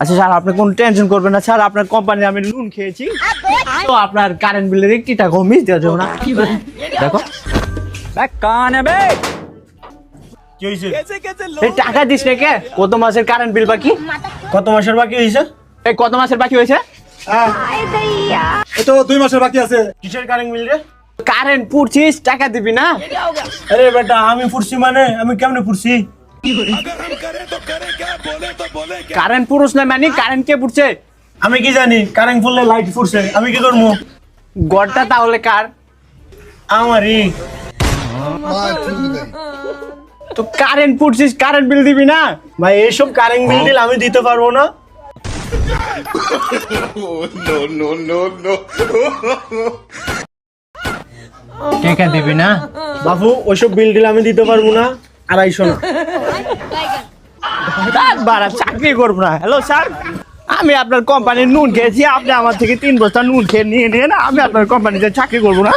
আচ্ছা স্যার, আপনি কোনো টেনশন করবেন না স্যার, আপনার কোম্পানি আমি লোন খেয়েছি, তো আপনার কারেন্ট বিলের 1 টাকাও মিস দেওয়া যাবে না। দেখো কান বে কি হয়েছে? এই টাকা দিস না কে? কত মাসের কারেন্ট বিল বাকি? কত মাসের বাকি হয়েছে? এই কত মাসের বাকি হয়েছে? এই তো 2 মাসের বাকি আছে। কিসের কারেন্ট বিল রে? কারেন্ট পুড়ছিস, টাকা দিবি না? আরে বেটা, আমি ফুরছি মানে আমি কেমনে ফুরছি? কারেন্ট পুরুষ না মানে কারেন্ট কে পুড়ছে? আমি কি জানি কারেন্ট ফুললে লাইট ফুরছে, আমি কি করবো? গড়টা তাহলে কার? আমারই। তো কারেন্ট পুড়ছিস, কারেন্ট বিল দিবি না? ভাই এইসব কারেন্ট বিল দিল আমি দিতে পারবো না। টাকা দিবি না? বাবু ওইসব বিল দিল আমি দিতে পারবো না। 250 না। বাড়া চাকরি করবো না। হ্যালো স্যার, আমি আপনার কোম্পানির নুন খেয়েছি, আপনি আমার থেকে 3 বস্তা নুন খেয়ে নিয়ে নিয়ে না, আমি আপনার কোম্পানিতে চাকরি করবো না।